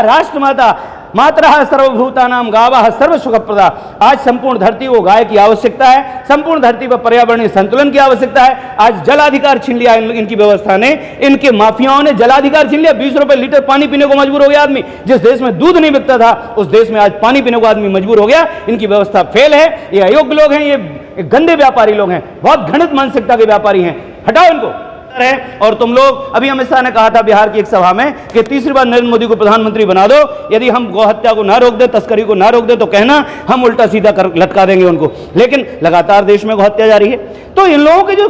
राष्ट्रमाता मातरः सर्वभूतानां गावः सर्वसुखप्रदा। आज संपूर्ण धरती को गाय की आवश्यकता है, संपूर्ण धरती पर पर्यावरणीय संतुलन की आवश्यकता है। आज जलाधिकार छीन लिया इनकी व्यवस्था ने, इनके माफियाओं ने जलाधिकार छीन लिया। 20 रुपए लीटर पानी पीने को मजबूर हो गया आदमी। जिस देश में दूध नहीं बिकता था उस देश में आज पानी पीने को आदमी मजबूर हो गया। इनकी व्यवस्था फेल है, ये अयोग्य लोग हैं, ये गंदे व्यापारी लोग हैं, बहुत घृणित मानसिकता के व्यापारी हैं, हटाओ इनको है। और तुम लोग, अभी अमित शाह ने कहा था बिहार की एक सभा में कि तीसरी बार नरेंद्र मोदी को प्रधानमंत्री बना दो, यदि हम गौहत्या को ना रोक दे, तस्करी को ना रोक दे तो कहना हम उल्टा सीधा कर लटका देंगे उनको। लेकिन लगातार देश में गौहत्या जारी है। तो इन लोगों के जो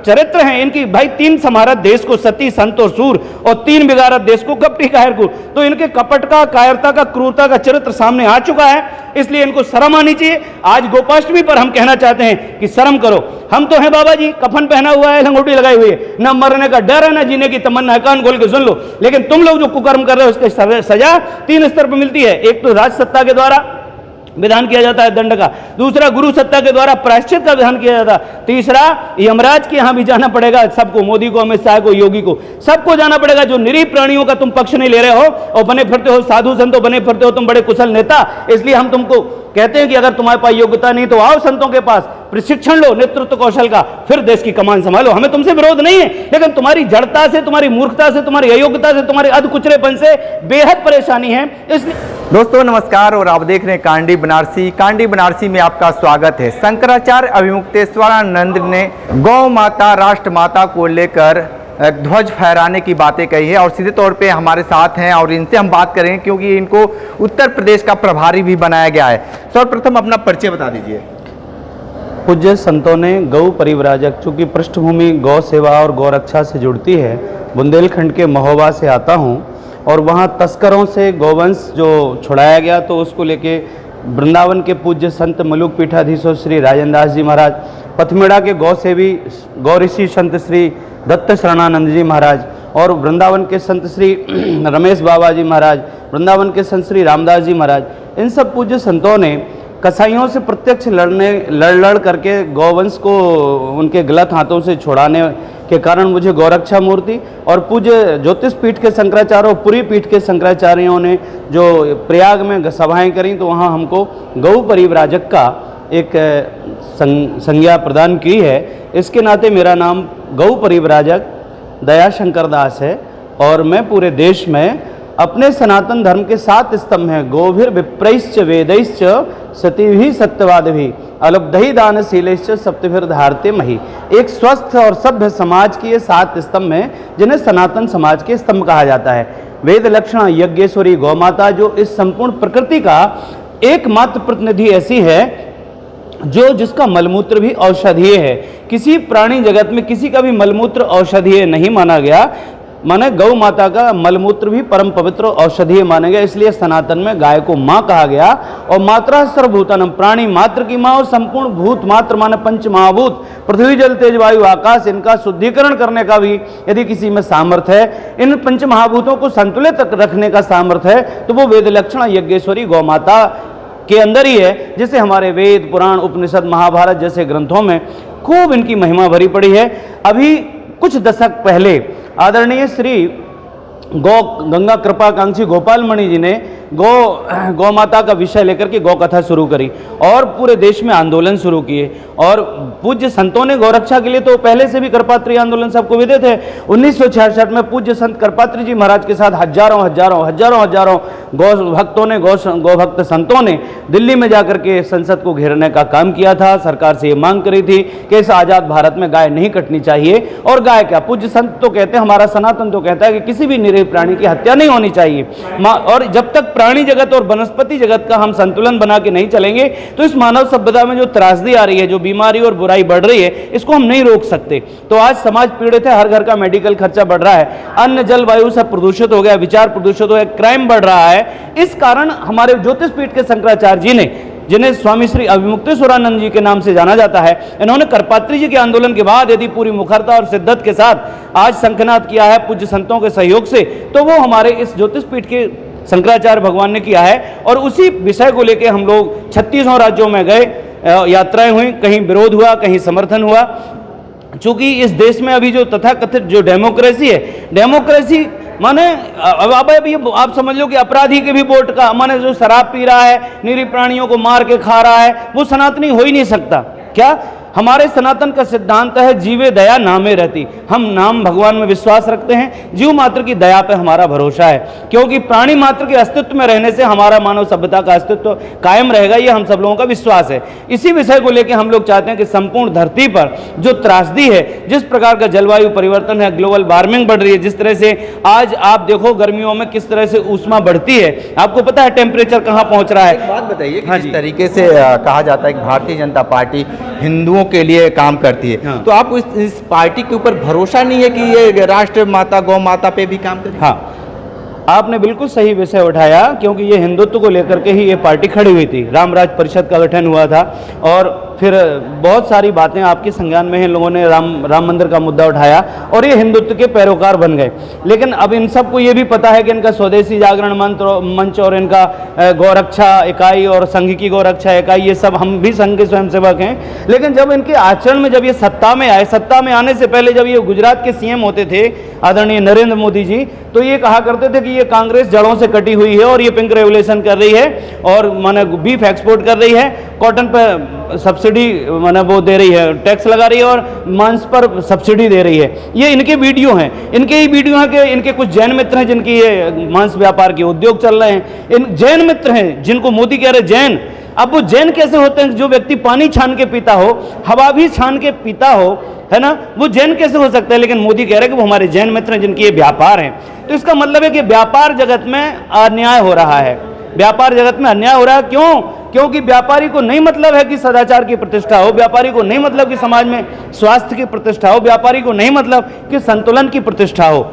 चरित्र हैं इनकी, भाई 3 समारत देश को सती संत और सूर और 3 बिगारत देश को कपटी कायरकुर। तो इनके कपट का, कायरता का, क्रूरता का चरित्र सामने आ चुका है, इसलिए इनको शर्म आनी चाहिए। आज गोपाष्टमी पर हम कहना चाहते हैं कि शर्म करो। हम तो हैं बाबा जी, कफन पहना हुआ है, लंगोटी लगाई हुई है, न मरने का डर है, न जीने की तमन्ना है, कान खोल के सुन लो। लेकिन तुम लोग जो कुकर्म कर रहे हो उसकी सजा 3 स्तर पर मिलती है। एक तो राज सत्ता के द्वारा विधान किया जाता है दंड का, दूसरा गुरु सत्ता के द्वारा प्रायश्चित का विधान किया जाता है, तीसरा यमराज के यहां भी जाना पड़ेगा सबको, मोदी को, अमित शाह को, योगी को, सबको जाना पड़ेगा। जो निरीह प्राणियों का तुम पक्ष नहीं ले रहे हो और बने फिरते हो साधु संतों, बने फिरते हो तुम बड़े कुशल नेता, इसलिए हम तुमको कहते हैं कि अगर तुम्हारे पास योग्यता नहीं तो आओ संतों के पास, प्रशिक्षण लो नेतृत्व कौशल का, फिर देश की कमान संभालो। हमें तुमसे विरोध नहीं है, लेकिन तुम्हारी जड़ता से, तुम्हारी मूर्खता से, तुम्हारी अयोग्यता से, तुम्हारे अधकुचरेपन से बेहद परेशानी है। इसलिए दोस्तों नमस्कार, और आप देख रहे हैं कांडी बनारसी। कांडी बनारसी में आपका स्वागत है। शंकराचार्य अभिमुक्तेश्वरानंद ने गौ माता, राष्ट्र माता को लेकर ध्वज फहराने की बातें कही है और सीधे तौर पे हमारे साथ हैं और इनसे हम बात करेंगे क्योंकि इनको उत्तर प्रदेश का प्रभारी भी बनाया गया है। सर्वप्रथम अपना परिचय बता दीजिए। पूज्य संतों ने गौ परिव्राजक, चूँकि पृष्ठभूमि गौ सेवा और गौ रक्षा से जुड़ती है, बुंदेलखंड के महोबा से आता हूँ और वहाँ तस्करों से गौवंश जो छुड़ाया गया तो उसको लेके वृंदावन के पूज्य संत मलुक पीठाधीश्वर श्री राजेंद्र दास जी महाराज, पथमेड़ा के गौ सेवी गौ ऋषि संत श्री दत्त शरणानंद जी महाराज और वृंदावन के संत श्री रमेश बाबा जी महाराज, वृंदावन के संत श्री रामदास जी महाराज, इन सब पूज्य संतों ने कसाईयों से प्रत्यक्ष लड़ करके गौवंश को उनके गलत हाथों से छुड़ाने के कारण मुझे गौरक्षा मूर्ति और पूज्य ज्योतिष पीठ के शंकराचार्य और पुरी पीठ के शंकराचार्यों ने जो प्रयाग में सभाएं करी तो वहाँ हमको गौ परिव्राजक का एक संज्ञा प्रदान की है। इसके नाते मेरा नाम गौ परिव्राजक दयाशंकर दास है और मैं पूरे देश में अपने सनातन धर्म के 7 स्तंभ हैं, गोभिर विप्रैश्च वेदैश्च सतीभिः सत्यवादिभिः अलब्धि दानशीलैश्च सप्तभिर धारते मही। एक स्वस्थ और सभ्य समाज की ये 7 स्तंभ हैं जिन्हें सनातन समाज के स्तंभ कहा जाता है। वेद लक्षण यज्ञेश्वरी गौ माता जो इस संपूर्ण प्रकृति का एकमात्र प्रतिनिधि ऐसी है जो जिसका मलमूत्र भी औषधीय है। किसी प्राणी जगत में किसी का भी मलमूत्र औषधीय नहीं माना गया, माने गौ माता का मलमूत्र भी परम पवित्र औषधीय माना गया। इसलिए सनातन में गाय को माँ कहा गया और मात्रा सर्वभूतानम, प्राणी मात्र की माँ और संपूर्ण भूत मात्र माने पंच महाभूत पृथ्वी जल तेज वायु आकाश, इनका शुद्धिकरण करने का भी यदि किसी में सामर्थ्य है, इन पंच महाभूतों को संतुलित रखने का सामर्थ्य है तो वो वेद लक्षण यज्ञेश्वरी गौ माता के अंदर ही है, जिसे हमारे वेद पुराण उपनिषद महाभारत जैसे ग्रंथों में खूब इनकी महिमा भरी पड़ी है। अभी कुछ दशक पहले आदरणीय श्री गंगा कृपाकांक्षी गोपाल मणि जी ने गौ माता का विषय लेकर के गौ कथा शुरू करी और पूरे देश में आंदोलन शुरू किए और पूज्य संतों ने गौरक्षा के लिए तो पहले से भी करपात्री आंदोलन सबको विदित है। 1966 में पूज्य संत करपात्री जी महाराज के साथ हजारों गौ भक्तों ने गौ भक्त संतों ने दिल्ली में जाकर के संसद को घेरने का काम किया था। सरकार से ये मांग करी थी कि इस आज़ाद भारत में गाय नहीं कटनी चाहिए। और गाय क्या, पूज्य संत तो कहते हैं, हमारा सनातन तो कहता है कि किसी भी निरीह प्राणी की हत्या नहीं होनी चाहिए। और जब तक प्राणी जगत और वनस्पति जगत का हम संतुलन बना के नहीं चलेंगे तो इस मानव सभ्यता में जो त्रासदी आ रही है, जो बीमारी और बुराई बढ़ रही है, इसको हम नहीं रोक सकते। तो आज समाज पीड़ित है, हर घर का मेडिकल खर्चा बढ़ रहा है, अन्न जल वायु सब प्रदूषित हो गया, विचार प्रदूषित हो गया, क्राइम बढ़ रहा है। इस कारण हमारे ज्योतिष पीठ के शंकराचार्य जी ने, जिन्हें स्वामी श्री अभिमुक्तेश्वरानंद जी के नाम से जाना जाता है, इन्होंने करपात्री जी के आंदोलन के बाद यदि पूरी मुखरता और शिद्दत के साथ आज शंखनाद किया है पूज्य संतों के सहयोग से, तो वो हमारे इस ज्योतिष पीठ के शंकराचार्य भगवान ने किया है। और उसी विषय को लेकर हम लोग 36 राज्यों में गए, यात्राएं हुई, कहीं विरोध हुआ, कहीं समर्थन हुआ। चूंकि इस देश में अभी जो तथाकथित जो डेमोक्रेसी है, डेमोक्रेसी माने अब ये आप समझ लो कि अपराधी के भी वोट का, माने जो शराब पी रहा है, निरीह प्राणियों को मार के खा रहा है, वो सनातनी हो ही नहीं सकता। क्या हमारे सनातन का सिद्धांत है, जीवे दया नामे रहती। हम नाम भगवान में विश्वास रखते हैं, जीव मात्र की दया पे हमारा भरोसा है, क्योंकि प्राणी मात्र के अस्तित्व में रहने से हमारा मानव सभ्यता का अस्तित्व कायम रहेगा, ये हम सब लोगों का विश्वास है। इसी विषय को लेकर हम लोग चाहते हैं कि संपूर्ण धरती पर जो त्रासदी है, जिस प्रकार का जलवायु परिवर्तन है, ग्लोबल वार्मिंग बढ़ रही है, जिस तरह से आज आप देखो गर्मियों में किस तरह से ऊष्मा बढ़ती है, आपको पता है टेम्परेचर कहाँ पहुंच रहा है। एक बात बताइए कि जिस तरीके से कहा जाता है कि भारतीय जनता पार्टी हिंदुओं के लिए काम करती है, हाँ। तो आप इस पार्टी के ऊपर भरोसा नहीं है कि ये राष्ट्र माता गौ माता पे भी काम करे? हाँ, आपने बिल्कुल सही विषय उठाया, क्योंकि ये हिंदुत्व को लेकर के ही ये पार्टी खड़ी हुई थी। रामराज परिषद का गठन हुआ था और फिर बहुत सारी बातें आपके संज्ञान में हैं, लोगों ने राम मंदिर का मुद्दा उठाया और ये हिंदुत्व के पैरोकार बन गए। लेकिन अब इन सबको ये भी पता है कि इनका स्वदेशी जागरण मंच और इनका गौरक्षा इकाई और संघ की गौरक्षा इकाई, ये सब हम भी संघ के स्वयंसेवक हैं। लेकिन जब इनके आचरण में, जब ये सत्ता में आए, सत्ता में आने से पहले जब ये गुजरात के सीएम होते थे आदरणीय नरेंद्र मोदी जी, तो ये कहा करते थे कि ये कांग्रेस जड़ों से कटी हुई है और ये पिंक रेवोल्यूशन कर रही है और माने बीफ एक्सपोर्ट कर रही है, कॉटन पर सब्सिडी माने वो दे रही है, टैक्स लगा रही है और मांस पर सब्सिडी दे रही है। ये इनके वीडियो हैं, इनके ही वीडियो हैं कि इनके कुछ जैन मित्र हैं जिनकी ये मांस व्यापार के उद्योग चल रहे हैं। इन जैन मित्र हैं जिनको मोदी कह रहे जैन। अब वो जैन कैसे होते हैं? जो व्यक्ति पानी छान के पीता हो, हवा भी छान के पीता हो, है ना, वो जैन कैसे हो सकता है? लेकिन मोदी कह रहे हैं कि वो हमारे जैन मित्र हैं जिनकी ये व्यापार है। तो इसका मतलब है कि व्यापार जगत में अन्याय हो रहा है, व्यापार जगत में अन्याय हो रहा है। क्यों? क्योंकि व्यापारी को नहीं मतलब है कि सदाचार की प्रतिष्ठा हो, व्यापारी को नहीं मतलब कि समाज में स्वास्थ्य की प्रतिष्ठा हो, व्यापारी को नहीं मतलब कि संतुलन की प्रतिष्ठा हो।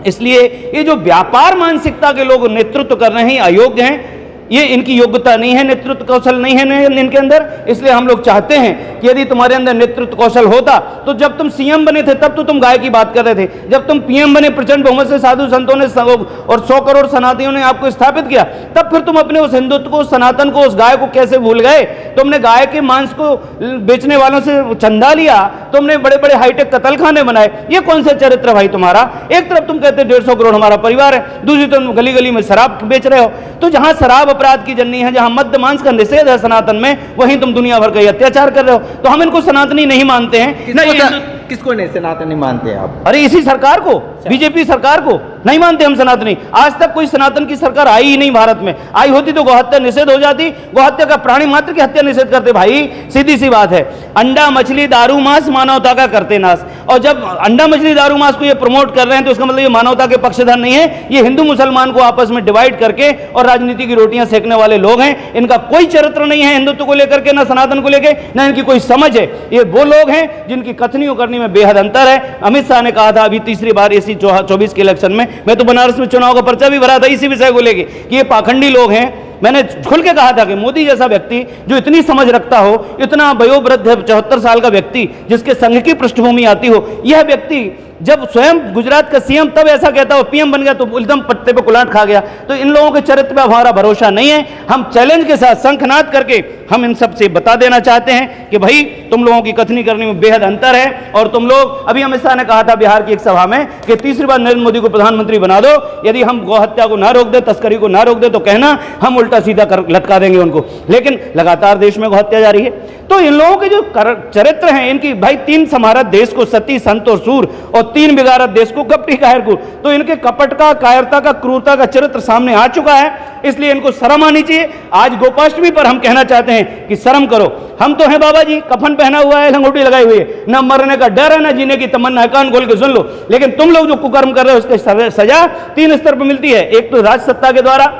इसलिए ये जो व्यापार मानसिकता के लोग नेतृत्व कर रहे हैं अयोग्य हैं, ये इनकी योग्यता नहीं है, नेतृत्व कौशल नहीं है इनके अंदर। इसलिए हम लोग चाहते हैं कि यदि तुम्हारे अंदर नेतृत्व कौशल होता तो जब तुम सीएम बने थे तब तो तुम गाय की बात कर रहे थे, जब तुम पीएम बने प्रचंड बहुमत से साधु संतों ने और 100 करोड़ सनातनियों ने आपको स्थापित किया, तब फिर तुम अपने उस हिंदुत्व को, उस सनातन को, उस गाय को कैसे भूल गए? तुमने गाय के मांस को बेचने वालों से चंदा लिया, तुमने बड़े बड़े हाईटेक कतल खाने बनाए। ये कौन सा चरित्र भाई तुम्हारा? एक तरफ तुम कहते 150 करोड़ हमारा परिवार है, दूसरी तरफ तुम गली गली में शराब बेच रहे हो। तो जहां शराब अपराध की जननी है, जहां मद्य मांस का निषेध है सनातन में, वहीं तुम दुनिया भर का अत्याचार कर रहे हो। तो हम इनको सनातनी नहीं मानते हैं। किसको नहीं सनातनी मानते हैं आप? अरे इसी सरकार को, बीजेपी सरकार को नहीं मानते हम सनातनी। आज तक कोई सनातन की सरकार आई ही नहीं भारत में। आई होती तो गौहत्या निषेध हो जाती, गौहत्या का प्राणी मात्र की हत्या निषेध करते। भाई सीधी सी बात है, अंडा मछली दारू मांस मानवता का करते नाश। और जब अंडा मछली दारू मांस को ये प्रमोट कर रहे हैं तो इसका मतलब ये मानवता के पक्षधर नहीं है, ये हिंदू मुसलमान को आपस में डिवाइड करके और राजनीति की रोटियां सेकने वाले लोग हैं। इनका कोई चरित्र नहीं है हिंदुत्व को लेकर के, ना सनातन को लेकर, ना इनकी कोई समझ है। ये वो लोग हैं जिनकी कथनी और करनी में बेहद अंतर है। अमित शाह ने कहा था अभी तीसरी बार इसी 24 के इलेक्शन में, मैं तो बनारस में चुनाव का पर्चा भी भरा था इसी विषय को लेके कि ये पाखंडी लोग हैं। मैंने खुल के कहा था कि मोदी जैसा व्यक्ति जो इतनी समझ रखता हो, इतना वयोवृद्ध है, 74 साल का व्यक्ति जिसके संघ की पृष्ठभूमि आती हो, यह व्यक्ति जब स्वयं गुजरात का सीएम तब ऐसा कहता हो, पीएम बन गया तो एकदम पत्ते पे कुलाट खा गया। तो इन लोगों के चरित्र पे हमारा भरोसा नहीं है। हम चैलेंज के साथ शंखनाद करके हम इन सब से बता देना चाहते हैं कि भाई तुम लोगों की कथनी करने में बेहद अंतर है। और तुम लोग, अभी अमित शाह ने कहा था बिहार की एक सभा में कि तीसरी बार नरेंद्र मोदी को प्रधानमंत्री बना दो, यदि हम गौहत्या को ना रोक दे, तस्करी को ना रोक दे तो कहना हम उल्टा सीधा कर लटका देंगे उनको। लेकिन लगातार देश में गौहत्या जारी है। तो इन लोगों के जो चरित्र हैं इनकी, भाई 3 समारत देश को सती संत और सूर और 3 बिगारत देश को कपटी कायर को। तो इनके कपट का, कायरता का, क्रूरता का चरित्र सामने आ चुका है, इसलिए इनको शर्म आनी चाहिए। आज गोपाष्टमी पर हम कहना चाहते हैं कि शर्म करो। हम तो हैं बाबा जी, कफन पहना हुआ है, लंगोटी लगाई हुई है, ना मरने का डर है ना जीने की तमन्ना है, कान खोल के सुन लो। लेकिन तुम लोग जो कुकर्म कर रहे हो उसकी सजा 3 स्तर पर मिलती है। एक तो राज सत्ता के द्वारा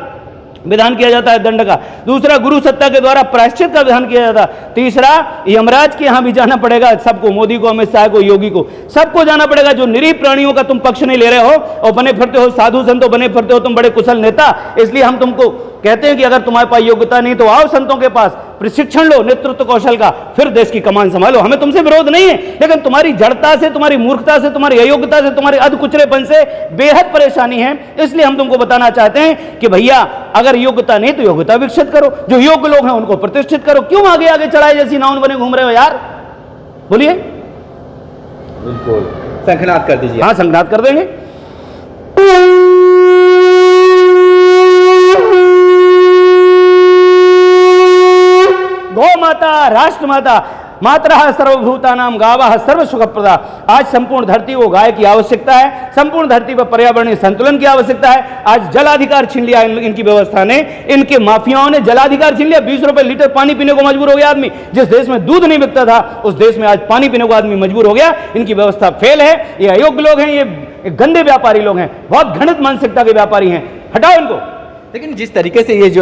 विधान किया जाता है दंड का, दूसरा गुरु सत्ता के द्वारा प्रायश्चित का विधान किया जाता है, तीसरा यमराज के यहां भी जाना पड़ेगा सबको, मोदी को, अमित शाह को, योगी को, सबको जाना पड़ेगा। जो निरीह प्राणियों का तुम पक्ष नहीं ले रहे हो और बने फिरते हो साधु संतों बने फिरते हो तुम बड़े कुशल नेता, इसलिए हम तुमको कहते हैं कि अगर तुम्हारे पास योग्यता नहीं तो आओ संतों के पास, प्रशिक्षण लो नेतृत्व कौशल का, फिर देश की कमान संभालो। हमें तुमसे विरोध नहीं है, लेकिन तुम्हारी जड़ता से, तुम्हारी मूर्खता से, तुम्हारी अयोग्यता से, तुम्हारे अधकुचलेपन से बेहद परेशानी है। इसलिए हम तुमको बताना चाहते हैं कि भैया अगर योग्यता नहीं तो योग्यता विकसित करो, जो योग्य लोग हैं उनको प्रतिष्ठित करो। क्यों आगे आगे चढ़ाई जैसी नाउन बने घूम रहे हो यार? बोलिए। बिल्कुल, शंखनाद कर दीजिए। हाँ, शंखनाद कर देंगे। गौ माता, राष्ट्र माता, मातरः सर्वभूतानां गावः सर्वसुखप्रदा। आज संपूर्ण धरती को गाय की आवश्यकता है, संपूर्ण धरती पर पर्यावरणीय संतुलन की आवश्यकता है। आज जलाधिकार छीन लिया इनकी व्यवस्था ने, इनके माफियाओं ने जलाधिकार छीन लिया। 20 रुपए लीटर पानी पीने को मजबूर हो गया आदमी। जिस देश में दूध नहीं बिकता था उस देश में आज पानी पीने को आदमी मजबूर हो गया। इनकी व्यवस्था फेल है, ये अयोग्य लोग हैं, ये गंदे व्यापारी लोग हैं, बहुत घृणित मानसिकता के व्यापारी हैं, हटाओ इनको। लेकिन जिस तरीके से ये जो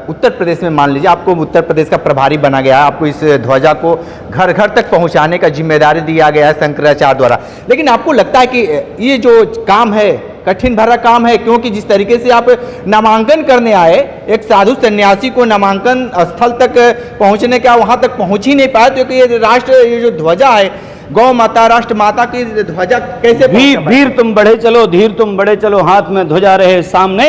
उत्तर प्रदेश में मान लीजिए आपको उत्तर प्रदेश का प्रभारी बना गया है, आपको इस ध्वजा को घर घर तक पहुंचाने का जिम्मेदारी दिया गया है शंकराचार्य द्वारा, लेकिन आपको लगता है कि ये जो काम है कठिन भरा काम है? क्योंकि जिस तरीके से आप नामांकन करने आए, एक साधु सन्यासी को नामांकन स्थल तक पहुंचने का वहां तक पहुंच ही नहीं पाए, तो ये जो ध्वजा है गौ माता, राष्ट्र माता की ध्वजा कैसे? धीर तुम बढ़े चलो, धीर तुम बढ़े चलो, हाथ में ध्वजा रहे सामने,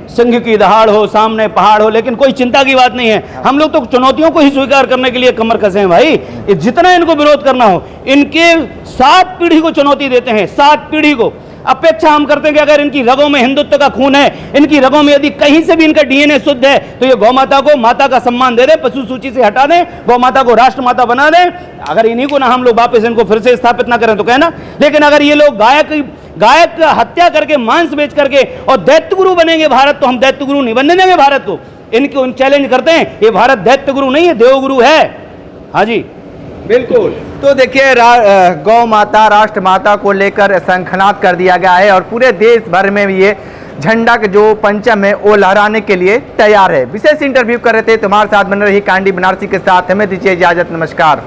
सिंह की दहाड़ हो, सामने पहाड़ हो, लेकिन कोई चिंता की बात नहीं है। हम लोग तो चुनौतियों को ही स्वीकार करने के लिए कमर कसे हैं भाई। ये जितना इनको विरोध करना हो, इनके 7 पीढ़ी को चुनौती देते हैं, 7 पीढ़ी को। अपेक्षा हम करते हैं कि अगर इनकी रगों में हिंदुत्व का खून है, इनकी रगों में यदि कहीं से भी इनका डीएनए शुद्ध है, तो ये गौ माता को माता का सम्मान दे दे, पशु सूची से हटा दें, गौ माता को राष्ट्र माता बना दें। अगर इन्हीं को ना हम लोग वापस इनको फिर से स्थापित ना करें तो कहना। लेकिन अगर ये लोग गायक हत्या करके, मांस बेच करके और दैत्य गुरु बनेंगे भारत, तो हम दैत्य गुरु नहीं बनने देंगे भारत को। इनको चैलेंज करते हैं, ये भारत दैत्य गुरु नहीं है, देव गुरु है। हाँ जी, बिल्कुल। तो देखिए गौ माता, राष्ट्र माता को लेकर शंखनाद कर दिया गया है और पूरे देश भर में ये झंडा का जो पंचम है वो लहराने के लिए तैयार है। विशेष इंटरव्यू कर रहे थे, तुम्हारे साथ बन रही कांडी बनारसी के साथ, हमें दीजिए इजाजत, नमस्कार।